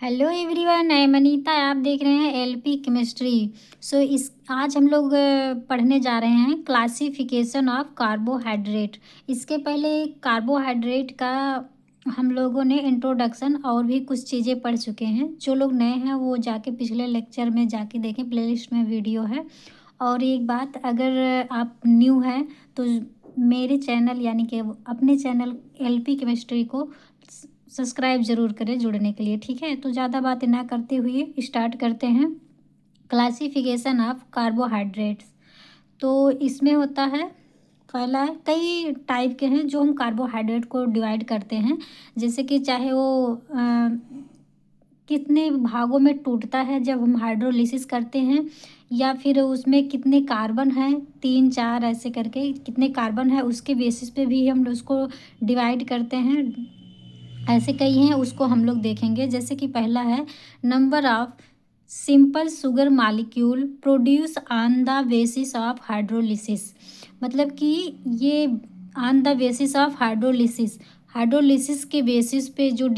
Hello everyone, I am Anita. आप देख रहे हैं एलपी केमिस्ट्री। इस आज हम लोग पढ़ने जा रहे हैं क्लासिफिकेशन ऑफ कार्बोहाइड्रेट। इसके पहले कार्बोहाइड्रेट का हम लोगों ने इंट्रोडक्शन और भी कुछ चीज़ें पढ़ चुके हैं। जो लोग नए हैं वो जाके पिछले लेक्चर में जाके देखें, प्लेलिस्ट में वीडियो है। और एक बात, अगर आप न्यू हैं तो मेरे चैनल यानी कि अपने चैनल एलपी केमिस्ट्री को सब्सक्राइब ज़रूर करें जुड़ने के लिए। ठीक है, तो ज़्यादा बातें ना करते हुए स्टार्ट करते हैं। Classification of carbohydrates. तो इसमें होता है, पहला है, कई टाइप के हैं जो हम कार्बोहाइड्रेट को डिवाइड करते हैं। जैसे कि चाहे वो कितने भागों में टूटता है जब हम हाइड्रोलिसिस करते हैं, या फिर उसमें कितने कार्बन हैं, 3 4 ऐसे करके कितने कार्बन है उसके बेसिस पे भी हम उसको डिवाइड करते हैं। ऐसे कई हैं, उसको हम लोग देखेंगे। जैसे कि पहला है number of simple sugar molecule produce on the basis of hydrolysis. मतलब कि ये on the basis of hydrolysis, hydrolysis के बेसिस पे जो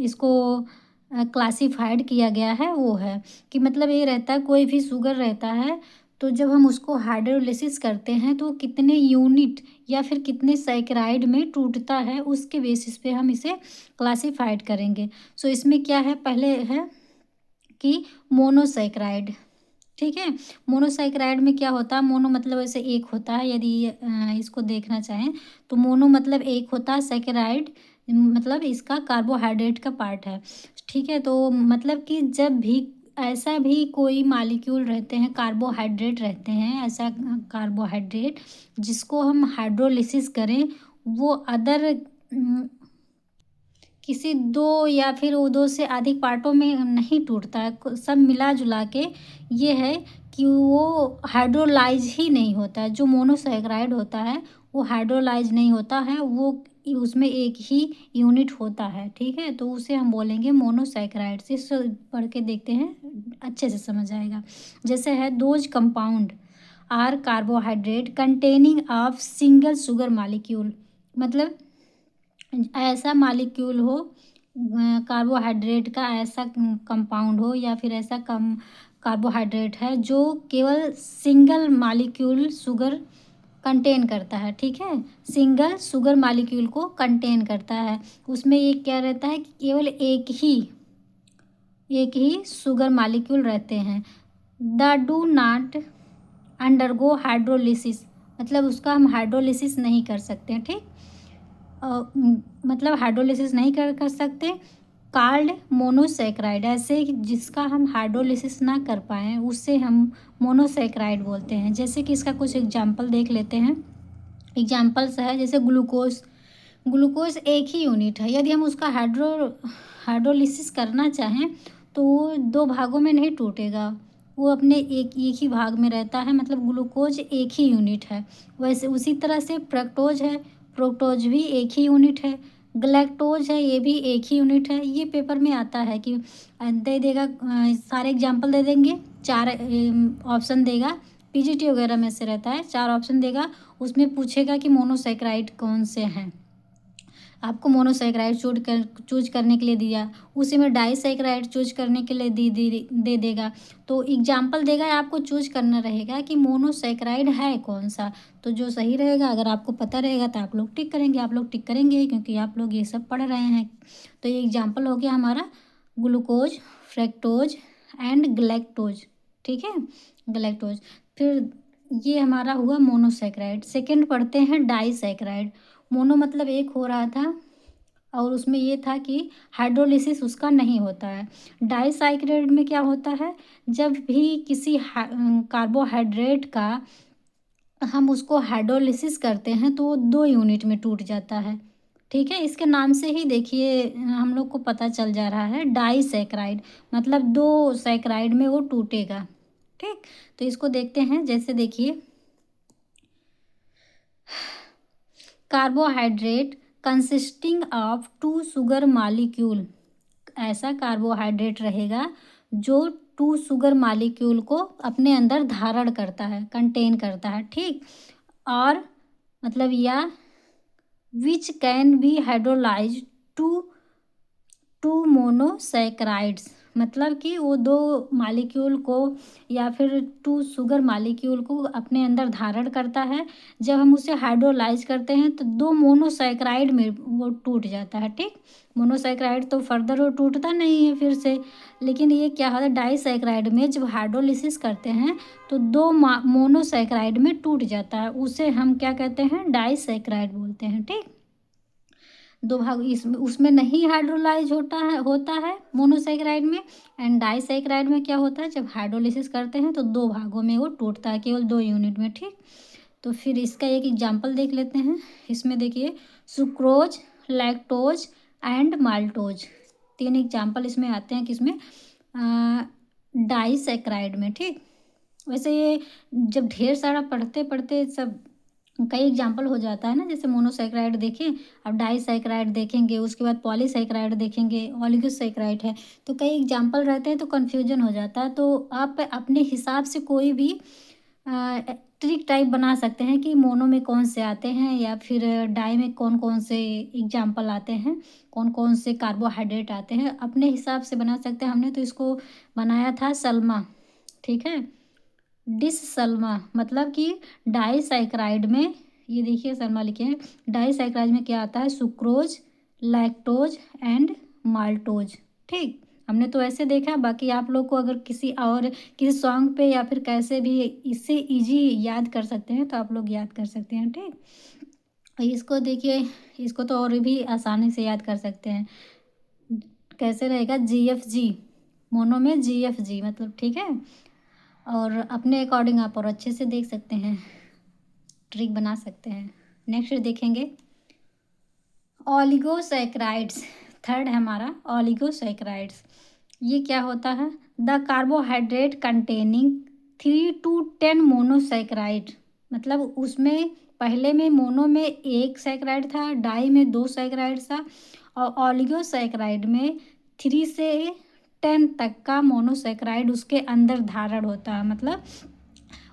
इसको क्लासिफाइड किया गया है वो है कि मतलब ये रहता है, कोई भी शुगर रहता है तो जब हम उसको हाइड्रोलिसिस करते हैं तो कितने यूनिट या फिर कितने सैकराइड में टूटता है उसके बेसिस पे हम इसे क्लासिफाइड करेंगे। इसमें क्या है, पहले है कि मोनोसैकराइड। ठीक है, मोनोसैकराइड में क्या होता है, मोनो मतलब ऐसे एक होता है, यदि इसको देखना चाहें तो मोनो मतलब एक होता है, सैकराइड मतलब इसका कार्बोहाइड्रेट का पार्ट है। ठीक है, तो मतलब कि जब भी ऐसा भी कोई मॉलिक्यूल रहते हैं, कार्बोहाइड्रेट रहते हैं, ऐसा कार्बोहाइड्रेट जिसको हम हाइड्रोलिसिस करें, वो अदर किसी दो या फिर वो दो से अधिक पार्टों में नहीं टूटता है, सब मिला जुला के ये है कि वो हाइड्रोलाइज ही नहीं होता है। जो मोनोसैकराइड होता है वो हाइड्रोलाइज नहीं होता है, वो उसमें एक ही यूनिट होता है। ठीक है, तो उसे हम बोलेंगे मोनोसैकराइड। से पढ़ के देखते हैं, अच्छे से समझ आएगा। जैसे है, those compound are carbohydrate containing of single sugar molecule. मतलब ऐसा मॉलिक्यूल हो, कार्बोहाइड्रेट का ऐसा कंपाउंड हो या फिर ऐसा कम कार्बोहाइड्रेट है जो केवल सिंगल मॉलिक्यूल शुगर कंटेन करता है। ठीक है, सिंगल शुगर मॉलिक्यूल को कंटेन करता है। उसमें ये क्या रहता है कि केवल एक ही शुगर मॉलिक्यूल रहते हैं। The do not undergo hydrolysis, मतलब उसका हम हाइड्रोलिसिस नहीं कर सकते हैं। ठीक, मतलब हाइड्रोलिसिस नहीं कर सकते। कार्ड मोनोसैकराइड, ऐसे जिसका हम हाइड्रोलिसिस ना कर पाएँ उससे हम मोनोसैकराइड बोलते हैं। जैसे कि इसका कुछ एग्जांपल देख लेते हैं। एग्जांपल्स है, जैसे ग्लूकोज। ग्लूकोज एक ही यूनिट है, यदि हम उसका हाइड्रोलिसिस करना चाहें तो वो दो भागों में नहीं टूटेगा, वो अपने एक एक ही भाग में रहता है, मतलब ग्लूकोज एक ही यूनिट है। वैसे उसी तरह से फ्रक्टोज है, फ्रुक्टोज भी एक ही यूनिट है। गलैक्टोज है, ये भी एक ही यूनिट है। ये पेपर में आता है कि दे देगा, सारे एग्जांपल दे देंगे, 4 ऑप्शन देगा, पीजीटी वगैरह में से रहता है, 4 ऑप्शन देगा। उसमें पूछेगा कि मोनोसैकराइड कौन से हैं। आपको मोनोसैकराइड चूज करने के लिए दिया, उसी में डाइसैकराइड चूज करने के लिए दे देगा। तो एग्जाम्पल देगा, आपको चूज करना रहेगा कि मोनोसैकराइड है कौन सा। तो जो सही रहेगा, अगर आपको पता रहेगा तो आप लोग टिक करेंगे, आप लोग टिक करेंगे क्योंकि आप लोग ये सब पढ़ रहे हैं। तो ये एग्जाम्पल हो गया हमारा ग्लूकोज, फ्रक्टोज एंड गलैक्टोज। ठीक है, गलैक्टोज। फिर ये हमारा हुआ मोनोसैकराइड। सेकेंड पढ़ते हैं डाइसैकराइड। मोनो मतलब एक हो रहा था और उसमें ये था कि हाइड्रोलिसिस उसका नहीं होता है। डाइसैकराइड में क्या होता है, जब भी किसी कार्बोहाइड्रेट का हम उसको हाइड्रोलिसिस करते हैं तो वो 2 यूनिट में टूट जाता है। ठीक है, इसके नाम से ही देखिए हम लोग को पता चल जा रहा है, डाइसैकराइड मतलब 2 सैकराइड में वो टूटेगा। ठीक, तो इसको देखते हैं। जैसे देखिए, carbohydrate consisting of 2 sugar molecule, ऐसा कार्बोहाइड्रेट रहेगा जो 2 शुगर मॉलिक्यूल को अपने अंदर धारण करता है, कंटेन करता है। ठीक, और मतलब या which can be hydrolyse to two monosaccharides, मतलब कि वो दो मालिक्यूल को या फिर टू शुगर मालिक्यूल को अपने अंदर धारण करता है। जब हम उसे हाइड्रोलाइज करते हैं तो दो मोनोसैकराइड में वो टूट जाता है। ठीक, मोनोसैकराइड तो फर्दर वो टूटता नहीं है फिर से, लेकिन ये क्या होता है डाइसैकराइड में जब हाइड्रोलिसिस करते हैं तो दो मोनोसैकराइड में टूट जाता है, उसे हम क्या कहते हैं डाइसैकराइड बोलते हैं। ठीक, दो भाग इसमें उसमें नहीं हाइड्रोलाइज होता है मोनोसैकराइड में। एंड डाइसैकराइड में क्या होता है जब हाइड्रोलिसिस करते हैं तो दो भागों में वो टूटता है, केवल दो यूनिट में। ठीक, तो फिर इसका एक एग्जांपल देख लेते हैं। इसमें देखिए सुक्रोज, लैक्टोज एंड माल्टोज, तीन एग्जांपल इसमें आते हैं किसमें डाइसैकराइड में। ठीक, वैसे ये जब ढेर सारा पढ़ते पढ़ते सब कई एग्जाम्पल हो जाता है ना, जैसे मोनोसैकराइड देखें, अब डाइसैकराइड देखेंगे, उसके बाद पॉलीसैकराइड देखेंगे, ऑलिगोसैकराइड है, तो कई एग्जाम्पल रहते हैं तो कन्फ्यूजन हो जाता है। तो आप अपने हिसाब से कोई भी ट्रिक टाइप बना सकते हैं कि मोनो में कौन से आते हैं या फिर डाई में कौन कौन से एग्जाम्पल आते हैं, कौन कौन से कार्बोहाइड्रेट आते हैं, अपने हिसाब से बना सकते हैं। हमने तो इसको बनाया था सल्मा। ठीक है, डिस सल्मा, मतलब कि डाइसैकराइड में, ये देखिए सल्मा लिखे हैं, डाइसैकराइड में क्या आता है सुक्रोज, लैक्टोज एंड माल्टोज। ठीक, हमने तो ऐसे देखा, बाकी आप लोग को अगर किसी सॉन्ग पे या फिर कैसे भी इससे इजी याद कर सकते हैं तो आप लोग याद कर सकते हैं। ठीक, इसको देखिए, इसको तो और भी आसानी से याद कर सकते हैं। कैसे रहेगा GFG, मोनो में GFG मतलब। ठीक है, और अपने अकॉर्डिंग आप और अच्छे से देख सकते हैं, ट्रिक बना सकते हैं। नेक्स्ट देखेंगे ऑलिगोसैकराइड्स, थर्ड है हमारा ऑलिगोसैकराइड्स। ये क्या होता है the carbohydrate containing 3 to 10 monosaccharide, मतलब उसमें पहले में मोनो में एक सैकराइड था, डाई में दो सैकराइड था, और ऑलिगोसैकराइड में 3 से 10 तक का मोनोसैकराइड उसके अंदर धारण होता है। मतलब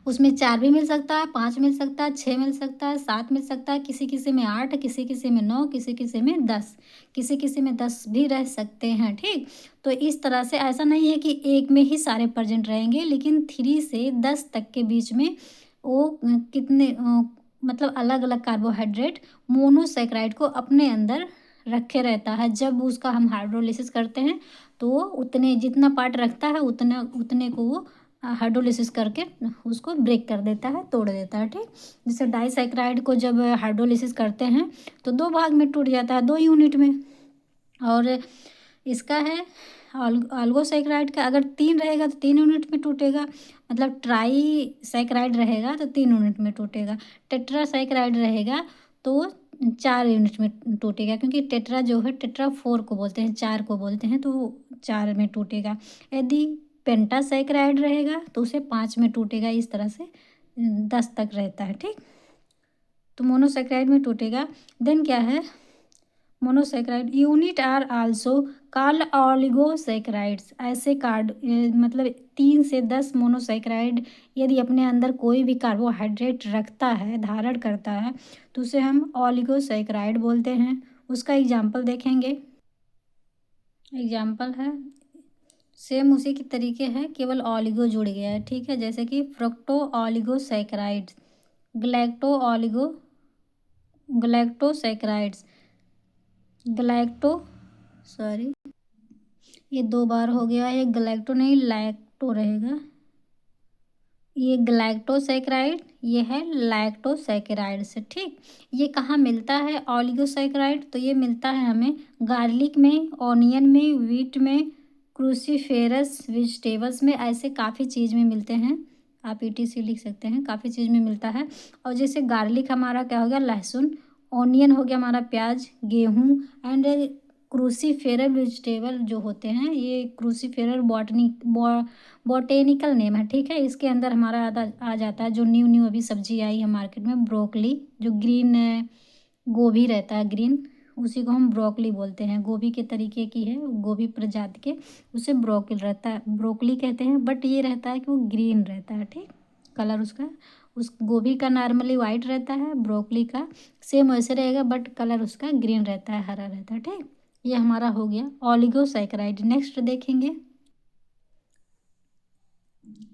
उसमें 4 भी मिल सकता है, 5 मिल सकता है, 6 मिल सकता है, 7 मिल सकता है, किसी किसी में 8, किसी किसी में 9, किसी किसी में 10, किसी किसी में 10 भी रह सकते हैं। ठीक, तो इस तरह से ऐसा नहीं है कि एक में ही सारे प्रेजेंट रहेंगे, लेकिन 3 से 10 तक के बीच में वो कितने मतलब अलग अलग कार्बोहाइड्रेट मोनोसैकराइड को अपने अंदर रखे रहता है। जब उसका हम हाइड्रोलिसिस करते हैं तो वो उतने जितना पार्ट रखता है उतना उतने को वो हाइड्रोलिसिस करके उसको ब्रेक कर देता है, तोड़ देता है। ठीक, जैसे डाइसैकराइड को जब हाइड्रोलिसिस करते हैं तो दो भाग में टूट जाता है, दो यूनिट में। और इसका है ऑलिगोसैकराइड का अगर 3 रहेगा तो 3 यूनिट में टूटेगा, मतलब ट्राईसैकराइड रहेगा तो 3 यूनिट में टूटेगा, टेट्रासैकराइड रहेगा तो 4 यूनिट में टूटेगा, क्योंकि टेट्रा जो है टेट्रा 4 को बोलते हैं, 4 को बोलते हैं, तो वो 4 में टूटेगा। यदि पेंटासैकराइड रहेगा तो उसे 5 में टूटेगा, इस तरह से 10 तक रहता है। ठीक, तो मोनोसैकराइड में टूटेगा। देन क्या है monosaccharide unit are also called oligosaccharides, ऐसे मतलब 3 से 10 मोनोसैकराइड यदि अपने अंदर कोई भी कार्बोहाइड्रेट रखता है, धारण करता है, तो उसे हम ऑलिगोसैकराइड बोलते हैं। उसका एग्जाम्पल देखेंगे, एग्जाम्पल है सेम उसी की तरीके है, केवल ऑलिगो जुड़ गया है। ठीक है, जैसे कि फ्रुक्टो ऑलिगोसैकराइड्स, ग्लैक्टोसैकराइड्स, सॉरी ये 2 बार हो गया, ये ग्लैक्टो नहीं लैक्टो रहेगा, ये ग्लैक्टोसैकराइड, ये है लैक्टोसैकराइड से। ठीक, ये कहाँ मिलता है ऑलिगोसैकराइड, तो ये मिलता है हमें गार्लिक में, ऑनियन में, व्हीट में, क्रूसीफेरस वेजिटेबल्स में, ऐसे काफ़ी चीज़ में मिलते हैं। आप ETC लिख सकते हैं, काफ़ी चीज़ में मिलता है। और जैसे गार्लिक हमारा क्या हो गया लहसुन, ऑनियन हो गया हमारा प्याज, गेहूँ, एंड क्रूसीफेरल वेजिटेबल जो होते हैं, ये क्रूसीफेरल बॉटेनिकल नेम है। ठीक है, इसके अंदर हमारा आ जाता है जो न्यू अभी सब्जी आई है मार्केट में, ब्रोकली, जो ग्रीन गोभी रहता है ग्रीन, उसी को हम ब्रोकली बोलते हैं। गोभी के तरीके की है, गोभी प्रजाति के, उसे ब्रोकली कहते हैं, बट ये रहता है कि वो ग्रीन रहता है। ठीक, कलर उसका, उस गोभी का नॉर्मली वाइट रहता है, ब्रोकली का सेम वैसे रहेगा बट कलर उसका ग्रीन रहता है, हरा रहता है। ठीक, ये हमारा हो गया ओलिगोसैकेराइड। नेक्स्ट देखेंगे,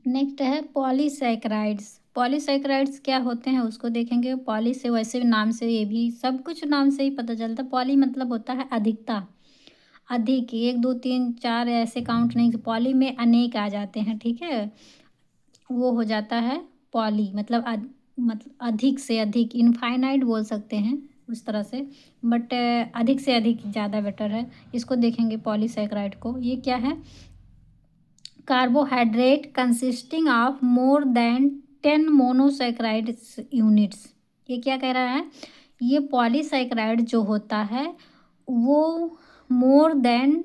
नेक्स्ट है पॉलीसैकेराइड्स। पॉलीसैकेराइड्स क्या होते हैं उसको देखेंगे। पॉली से वैसे भी नाम से, ये भी सब कुछ नाम से ही पता चलता है। पॉली मतलब होता है अधिकता, अधिक, एक दो तीन चार ऐसे काउंट नहीं, पॉली में अनेक आ जाते हैं, ठीक है, वो हो जाता है पॉली, मतलब मतलब अधिक से अधिक, इनफाइनाइट बोल सकते हैं उस तरह से, बट अधिक से अधिक ज़्यादा बेटर है। इसको देखेंगे पॉलीसैकेराइड को, ये क्या है, carbohydrate consisting of more than 10 monosaccharide units. ये क्या कह रहा है, ये पॉलीसैकेराइड जो होता है वो मोर देन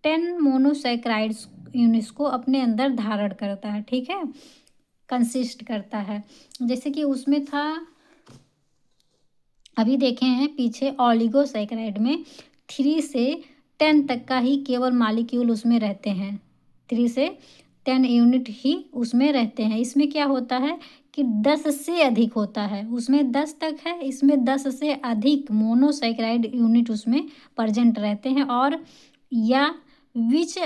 10 मोनोसैकेराइड्स यूनिट्स को अपने अंदर धारण करता है, ठीक है, कंसिस्ट करता है। जैसे कि उसमें था, अभी देखे हैं पीछे, ओलिगोसैकेराइड में 3 से 10 तक का ही केवल मॉलिक्यूल उसमें रहते हैं, 3 से 10 यूनिट ही उसमें रहते हैं। इसमें क्या होता है कि 10 से अधिक होता है, उसमें 10 तक है, इसमें 10 से अधिक मोनोसैकेराइड यूनिट उसमें प्रेजेंट रहते हैं। और या which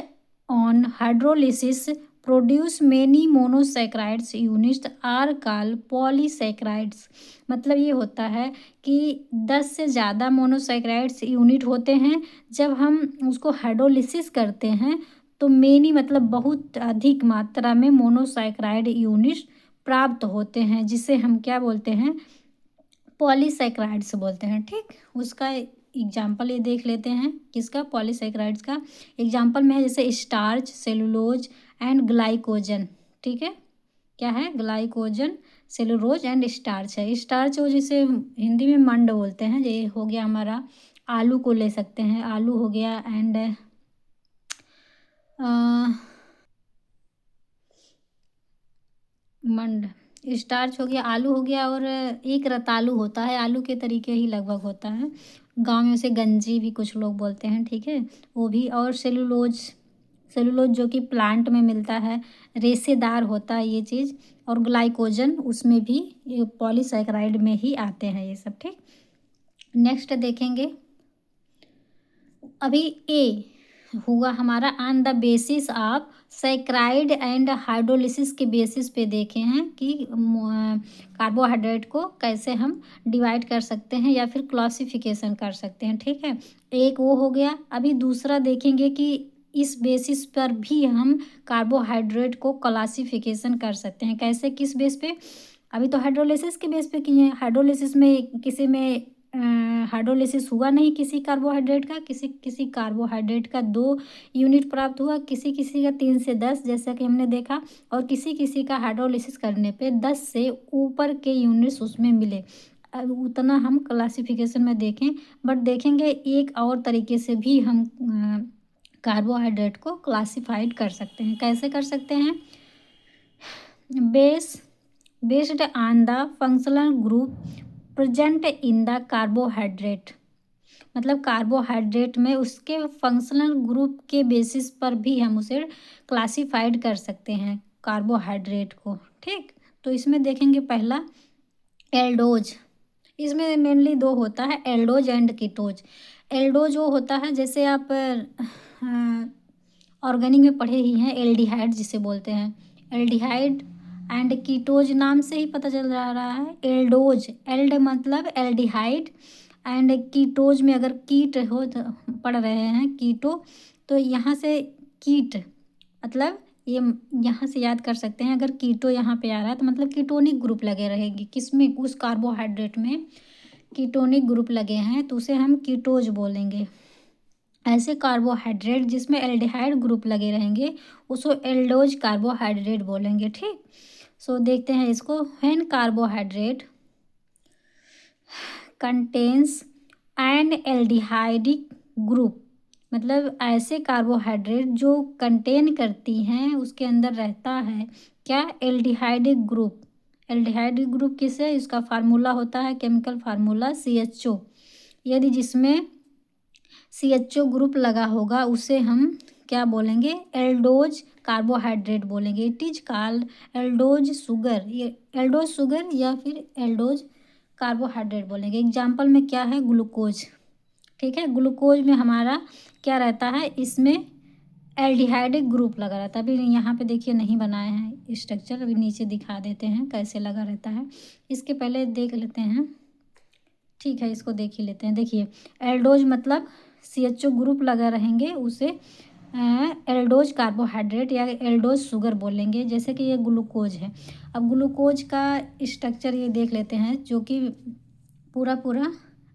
on hydrolysis produce many monosaccharides units are called polysaccharides. मतलब ये होता है कि 10 से ज़्यादा मोनोसैकेराइड्स यूनिट होते हैं, जब हम उसको हाइड्रोलिसिस करते हैं तो मेनी मतलब बहुत अधिक मात्रा में मोनोसैकेराइड यूनिट्स प्राप्त होते हैं, जिसे हम क्या बोलते हैं, पॉलीसैकेराइड्स बोलते हैं, ठीक। उसका एग्जाम्पल ये देख लेते हैं, किसका, पॉलीसैकेराइड्स का। एग्जाम्पल में है जैसे स्टार्च, सेलुलोज एंड ग्लाइकोजन, ठीक है, क्या है, ग्लाइकोजन, सेलुलोज एंड स्टार्च है। स्टार्च वो जिसे हिंदी में मंड बोलते हैं, ये हो गया हमारा, आलू को ले सकते हैं, आलू हो गया, एंड मंड, स्टार्च हो गया, आलू हो गया, और एक रतालू होता है, आलू के तरीके ही लगभग होता है, गांव में उसे गंजी भी कुछ लोग बोलते हैं, ठीक है, वो भी। और सेलुलोज, सेलुलोज जो कि प्लांट में मिलता है, रेशेदार होता है ये चीज़। और ग्लाइकोजन उसमें भी, ये पॉलीसैकेराइड में ही आते हैं ये सब, ठीक। नेक्स्ट देखेंगे, अभी ए हुआ हमारा on the basis of saccharide and hydrolysis के बेसिस पे देखे हैं कि कार्बोहाइड्रेट को कैसे हम डिवाइड कर सकते हैं या फिर क्लासिफिकेशन कर सकते हैं, ठीक है, एक वो हो गया। अभी दूसरा देखेंगे कि इस बेसिस पर भी हम कार्बोहाइड्रेट को क्लासिफिकेशन कर सकते हैं, कैसे, किस बेस पे, अभी तो हाइड्रोलिसिस के बेस पे किए हैं। हाइड्रोलिसिस में किसी में हाइड्रोलिसिस हुआ नहीं किसी कार्बोहाइड्रेट का, किसी किसी कार्बोहाइड्रेट का 2 यूनिट प्राप्त हुआ, किसी किसी का 3 से 10, जैसा कि हमने देखा, और किसी किसी का हाइड्रोलिसिस करने पे 10 से ऊपर के यूनिट्स उसमें मिले। अब उतना हम क्लासिफिकेशन में देखें, बट देखेंगे एक और तरीके से भी हम कार्बोहाइड्रेट को क्लासिफाइड कर सकते हैं। कैसे कर सकते हैं, based on the functional group present in the carbohydrate. मतलब कार्बोहाइड्रेट में उसके फंक्शनल ग्रुप के बेसिस पर भी हम उसे क्लासिफाइड कर सकते हैं कार्बोहाइड्रेट को, ठीक। तो इसमें देखेंगे पहला एल्डोज, इसमें मेनली 2 होता है, एल्डोज एंड कीटोज। एल्डोज वो होता है, जैसे आप ऑर्गेनिक में पढ़े ही हैं, एल्डिहाइड जिसे बोलते हैं, एल्डिहाइड एंड कीटोज नाम से ही पता चल रहा है। एल्डोज, एल्ड मतलब एल्डिहाइड, एंड कीटोज में अगर कीट हो तो पढ़ रहे हैं कीटो, तो यहाँ से कीट मतलब ये यहाँ से याद कर सकते हैं, अगर कीटो यहाँ पे आ रहा है तो मतलब कीटोनिक ग्रुप लगे रहेंगे, किसमें, उस कार्बोहाइड्रेट में कीटोनिक ग्रुप लगे हैं तो उसे हम कीटोज बोलेंगे। ऐसे कार्बोहाइड्रेट जिसमें एल्डिहाइड ग्रुप लगे रहेंगे उसको एल्डोज कार्बोहाइड्रेट बोलेंगे, ठीक। सो देखते हैं इसको, when carbohydrate contains an aldehydic group, मतलब ऐसे कार्बोहाइड्रेट जो कंटेन करती हैं, उसके अंदर रहता है क्या, एल्डिहाइडिक ग्रुप। एल्डिहाइडिक ग्रुप किससे, इसका फार्मूला होता है, केमिकल फार्मूला CHO। यदि जिसमें CHO ग्रुप लगा होगा उसे हम क्या बोलेंगे, एल्डोज कार्बोहाइड्रेट बोलेंगे। It is called aldose sugar, ये एल्डोज शुगर या फिर एल्डोज कार्बोहाइड्रेट बोलेंगे। एग्जाम्पल में क्या है, ग्लूकोज, ठीक है। ग्लूकोज में हमारा क्या रहता है, इसमें एल्डिहाइडिक ग्रुप लगा रहता है। अभी यहाँ पे देखिए नहीं बनाए हैं स्ट्रक्चर, अभी नीचे दिखा देते हैं कैसे लगा रहता है। इसके पहले देख लेते हैं, ठीक है, इसको देख ही लेते हैं। देखिए एल्डोज मतलब CHO ग्रुप लगा रहेंगे, उसे एल्डोज कार्बोहाइड्रेट या एल्डोज शुगर बोलेंगे। जैसे कि ये ग्लूकोज है। अब ग्लूकोज का स्ट्रक्चर ये देख लेते हैं, जो कि पूरा पूरा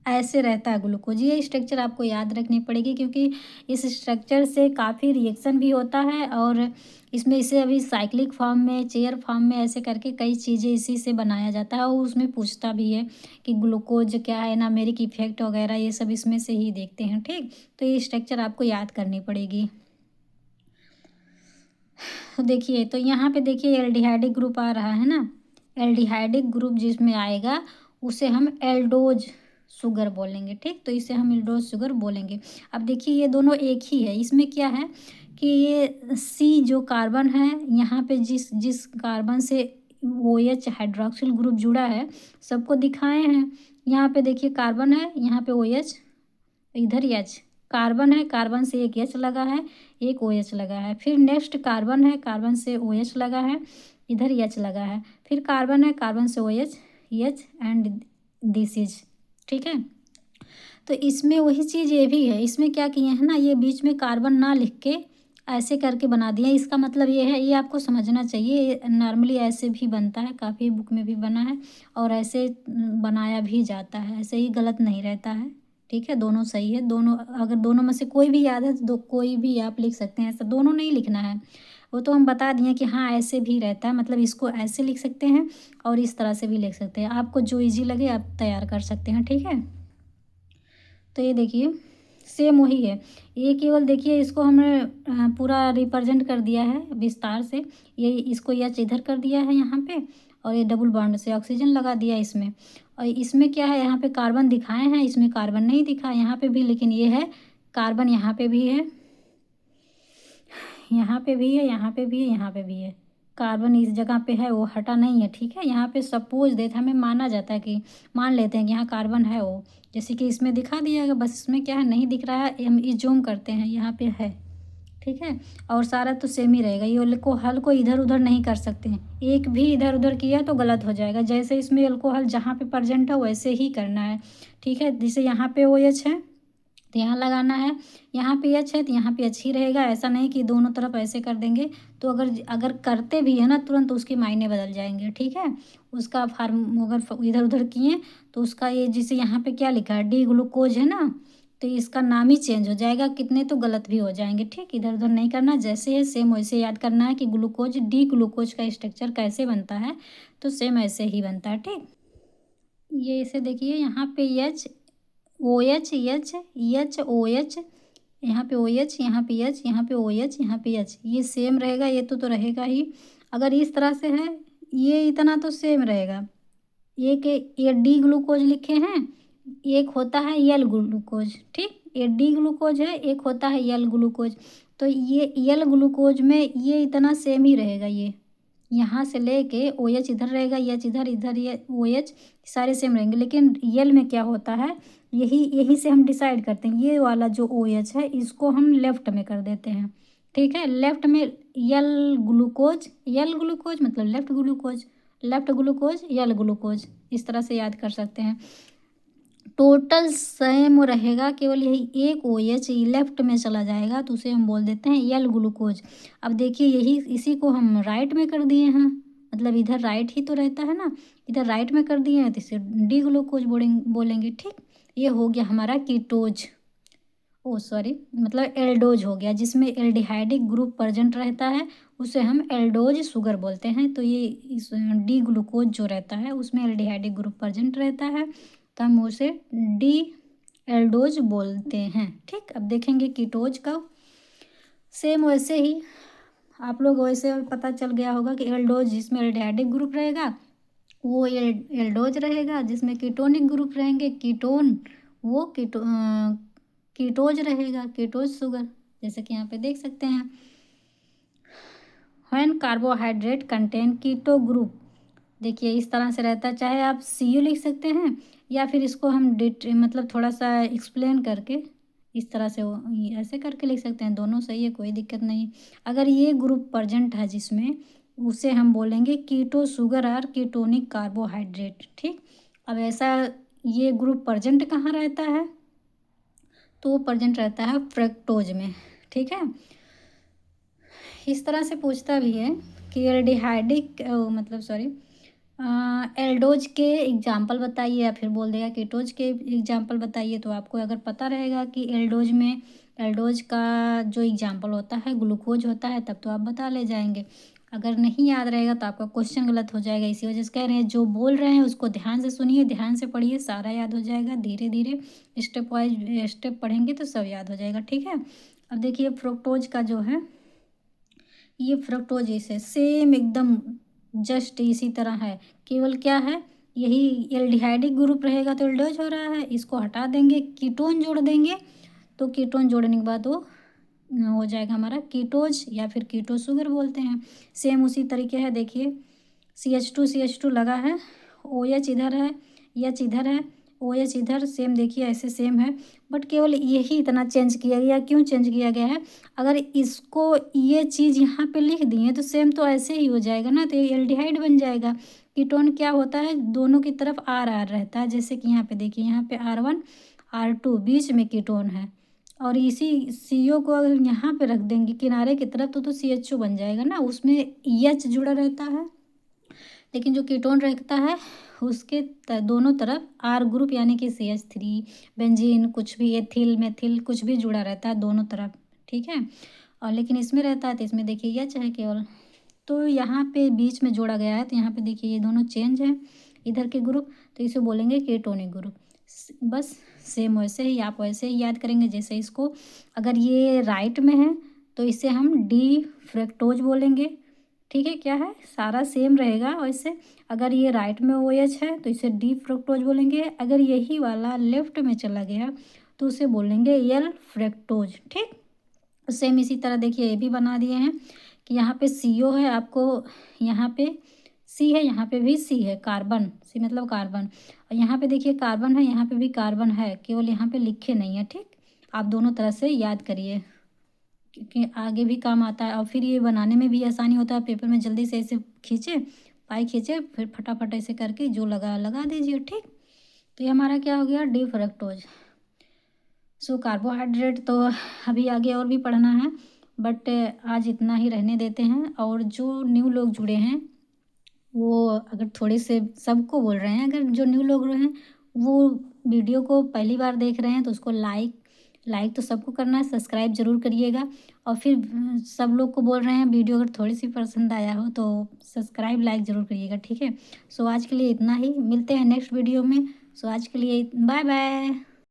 ऐसे रहता है ग्लूकोज। ये स्ट्रक्चर आपको याद रखनी पड़ेगी, क्योंकि इस स्ट्रक्चर से काफ़ी रिएक्शन भी होता है, और इसमें इसे अभी साइक्लिक फॉर्म में, चेयर फॉर्म में, ऐसे करके कई चीज़ें इसी से बनाया जाता है। और उसमें पूछता भी है कि ग्लूकोज क्या है, नामेरिक इफेक्ट वगैरह, ये सब इसमें से ही देखते हैं। ठीक, तो ये स्ट्रक्चर आपको याद करनी पड़ेगी। तो देखिए, तो यहाँ पे देखिए एल्डिहाइडिक ग्रुप आ रहा है ना। एल्डिहाइडिक ग्रुप जिसमें आएगा उसे हम एल्डोज शुगर बोलेंगे। ठीक, तो इसे हम एल्डोज शुगर बोलेंगे। अब देखिए ये दोनों एक ही है। इसमें क्या है कि ये C जो कार्बन है, यहाँ पे जिस जिस कार्बन से OH हाइड्रोक्सिल ग्रुप जुड़ा है, सबको दिखाए हैं। यहाँ पे देखिए कार्बन है, यहाँ पे OH, इधर H कार्बन है, कार्बन से एक H लगा है, एक OH लगा है। फिर नेक्स्ट कार्बन है, कार्बन से OH लगा है, इधर H लगा है। फिर कार्बन है, कार्बन से OH, H and this is, ठीक है। तो इसमें वही चीज़ ये भी है। इसमें क्या किए हैं ना, ये बीच में कार्बन ना लिख के ऐसे करके बना दिए। इसका मतलब ये है, ये आपको समझना चाहिए, नॉर्मली ऐसे भी बनता है, काफ़ी बुक में भी बना है, और ऐसे बनाया भी जाता है। ऐसे ही गलत नहीं रहता है। ठीक है, दोनों सही है। दोनों, अगर दोनों में से कोई भी याद है तो कोई भी आप लिख सकते हैं। ऐसा दोनों नहीं लिखना है, वो तो हम बता दिए कि हाँ ऐसे भी रहता है, मतलब इसको ऐसे लिख सकते हैं और इस तरह से भी लिख सकते हैं। आपको जो इजी लगे आप तैयार कर सकते हैं। ठीक है, तो ये देखिए सेम वही है। ये केवल देखिए इसको हमने पूरा रिप्रेजेंट कर दिया है विस्तार से। ये इसको H इधर कर दिया है यहाँ पे, और ये डबल बॉन्ड से ऑक्सीजन लगा दिया इसमें। और इसमें क्या है, यहाँ पे कार्बन दिखाए हैं, इसमें कार्बन नहीं दिखा यहाँ पे भी, लेकिन ये है कार्बन, यहाँ पे भी है, यहाँ पे भी है, यहाँ पे भी है, यहाँ पे भी है। कार्बन इस जगह पे है, वो हटा नहीं है। ठीक है, यहाँ पे सपोज देता हमें माना जाता है कि मान लेते हैं कि यहाँ कार्बन है, वो जैसे कि इसमें दिखा दिया है, बस इसमें क्या है नहीं दिख रहा है, हम जूम करते हैं, यहाँ पे है। ठीक है, और सारा तो सेम ही रहेगा। ये अल्कोहल को इधर उधर नहीं कर सकते हैं, एक भी इधर उधर किया तो गलत हो जाएगा। जैसे इसमें अल्कोहल जहाँ पे प्रेजेंट है वैसे ही करना है। ठीक है, जैसे यहाँ पे OH है तो यहाँ लगाना है, यहाँ पे H है तो यहाँ पे H ही रहेगा। ऐसा नहीं कि दोनों तरफ ऐसे कर देंगे, तो अगर अगर करते भी है ना तुरंत, उसके मायने बदल जाएंगे। ठीक है, उसका फार्म अगर इधर उधर किए तो उसका ये, जिसे यहाँ पे क्या लिखा है डी ग्लूकोज है ना, तो इसका नाम ही चेंज हो जाएगा। कितने तो गलत भी हो जाएंगे। ठीक, इधर उधर नहीं करना, जैसे है सेम वैसे याद करना है कि ग्लूकोज, डी ग्लूकोज का स्ट्रक्चर कैसे बनता है, तो सेम ऐसे ही बनता है। ठीक, ये इसे देखिए यहाँ पे H OH H H OH, यहाँ पे OH, यहाँ पे H, यहाँ पे OH, यहाँ पे H, ये सेम रहेगा। ये तो रहेगा ही। अगर इस तरह से है, ये इतना तो सेम रहेगा। ये डी ग्लूकोज लिखे हैं, एक होता है यल ग्लूकोज। ठीक, ये डी ग्लूकोज है, एक होता है यल ग्लूकोज। तो ये यल ग्लूकोज में ये इतना सेम ही रहेगा। ये यहाँ से लेके OH इधर रहेगा, H इधर, इधर ये OH, सारे सेम रहेंगे। लेकिन यल में क्या होता है, यही यही से हम डिसाइड करते हैं। ये वाला जो OH है इसको हम लेफ्ट में कर देते हैं। ठीक है, लेफ्ट में यल ग्लूकोज, यल ग्लूकोज मतलब लेफ्ट ग्लूकोज, लेफ्ट ग्लूकोज यल ग्लूकोज, इस तरह से याद कर सकते हैं। टोटल सेम रहेगा, केवल यही एक OH लेफ्ट में चला जाएगा तो उसे हम बोल देते हैं यल ग्लूकोज। अब देखिए यही, इसी को हम राइट में कर दिए हैं, मतलब इधर राइट ही तो रहता है ना, इधर राइट में कर दिए हैं तो इसे डी ग्लूकोज बोलेंगे। ठीक, ये हो गया हमारा कीटोज, ओ सॉरी मतलब एल्डोज हो गया, जिसमें एल्डिहाइडिक ग्रुप प्रेजेंट रहता है, उसे हम एल्डोज शुगर बोलते हैं। तो ये इस डी ग्लूकोज जो रहता है उसमें एल्डिहाइडिक ग्रुप प्रेजेंट रहता है, तो हम उसे डी एल्डोज बोलते हैं। ठीक, अब देखेंगे कीटोज का। सेम वैसे ही आप लोग वैसे पता चल गया होगा कि एल्डोज जिसमें एल्डिहाइडिक ग्रुप रहेगा वो एल्डोज रहेगा, जिसमें कीटोनिक ग्रुप रहेंगे कीटोन, वो कीटोज रहेगा, कीटोज शुगर, जैसे कि यहाँ पे देख सकते हैं। When carbohydrate contain keto group, देखिए इस तरह से रहता है। चाहे आप CU लिख सकते हैं या फिर इसको हम मतलब थोड़ा सा एक्सप्लेन करके इस तरह से ऐसे करके लिख सकते हैं। दोनों सही है, कोई दिक्कत नहीं। अगर ये ग्रुप प्रेजेंट है जिसमें, उसे हम बोलेंगे कीटो शुगर और कीटोनिक कार्बोहाइड्रेट। ठीक, अब ऐसा ये ग्रुप प्रेजेंट कहाँ रहता है, तो वो प्रेजेंट रहता है फ्रक्टोज में। ठीक है, इस तरह से पूछता भी है कि एल्डिहाइडिक मतलब सॉरी एल्डोज के एग्जाम्पल बताइए, या फिर बोल देगा कीटोज के एग्जाम्पल बताइए। तो आपको अगर पता रहेगा कि एल्डोज का जो एग्जाम्पल होता है ग्लूकोज होता है, तब तो आप बता ले जाएंगे। अगर नहीं याद रहेगा तो आपका क्वेश्चन गलत हो जाएगा। इसी वजह से कह रहे हैं जो बोल रहे हैं उसको ध्यान से सुनिए, ध्यान से पढ़िए, सारा याद हो जाएगा। धीरे धीरे स्टेप वाइज स्टेप पढ़ेंगे तो सब याद हो जाएगा। ठीक है, अब देखिए फ्रुक्टोज का जो है, ये फ्रक्टोज जैसे सेम एकदम जस्ट इसी तरह है। केवल क्या है, यही एल्डिहाइडिक ग्रुप रहेगा तो एल्डोज हो रहा है, इसको हटा देंगे, कीटोन जोड़ देंगे, तो कीटोन जोड़ने के बाद वो हो जाएगा हमारा कीटोज, या फिर कीटो शुगर बोलते हैं। सेम उसी तरीके है, देखिए CH2 लगा है, OH इधर है, H इधर है, OH इधर, सेम देखिए ऐसे सेम है। बट केवल यही इतना चेंज किया गया, क्यों चेंज किया गया है, अगर इसको ये चीज़ यहाँ पे लिख दिए तो सेम तो ऐसे ही हो जाएगा ना, तो ये एल्डिहाइड बन जाएगा। कीटोन क्या होता है, दोनों की तरफ R रहता है, जैसे कि यहाँ पे देखिए, यहाँ पे R1 R2 बीच में कीटोन है, और इसी CO को अगर यहाँ पे रख देंगे किनारे की तरफ तो CHO बन जाएगा ना, उसमें H जुड़ा रहता है। लेकिन जो कीटोन रहता है उसके दोनों तरफ R ग्रुप यानी कि CH3 बेंजीन कुछ भी, एथिल मेथिल कुछ भी जुड़ा रहता है दोनों तरफ। ठीक है, और लेकिन इसमें रहता है तो इसमें देखिए H है केवल, तो यहाँ पे बीच में जोड़ा गया है, तो यहाँ पे देखिए ये दोनों चेंज है इधर के ग्रुप, तो इसे बोलेंगे कीटोनिक ग्रुप। बस सेम वैसे ही आप वैसे ही याद करेंगे जैसे इसको, अगर ये राइट में है तो इसे हम डी फ्रक्टोज बोलेंगे। ठीक है, क्या है, सारा सेम रहेगा वैसे। अगर ये राइट में OH है तो इसे डी फ्रक्टोज बोलेंगे। अगर यही वाला लेफ्ट में चला गया तो उसे बोलेंगे एल फ्रक्टोज। ठीक, सेम इसी तरह देखिए ये भी बना दिए हैं कि यहाँ पे CO है, आपको यहाँ पे C है, यहाँ पे भी C है, कार्बन, C मतलब कार्बन, और यहाँ पे देखिए कार्बन है, यहाँ पे भी कार्बन है, केवल यहाँ पे लिखे नहीं है। ठीक, आप दोनों तरह से याद करिए क्योंकि आगे भी काम आता है, और फिर ये बनाने में भी आसानी होता है। पेपर में जल्दी से ऐसे खींचे, पाई खींचे, फिर फटाफट ऐसे करके जो लगा दीजिए। ठीक, तो ये हमारा क्या हो गया, डी फ्रक्टोज। सो कार्बोहाइड्रेट तो अभी आगे और भी पढ़ना है, बट आज इतना ही रहने देते हैं। और जो न्यू लोग जुड़े हैं वो अगर थोड़े से सबको बोल रहे हैं, अगर जो न्यू लोग हैं वो वीडियो को पहली बार देख रहे हैं तो उसको लाइक तो सबको करना है, सब्सक्राइब ज़रूर करिएगा। और फिर सब लोग को बोल रहे हैं वीडियो अगर थोड़ी सी पसंद आया हो तो सब्सक्राइब लाइक ज़रूर करिएगा। ठीक है, सो आज के लिए इतना ही, मिलते हैं नेक्स्ट वीडियो में। सो आज के लिए बाय बाय।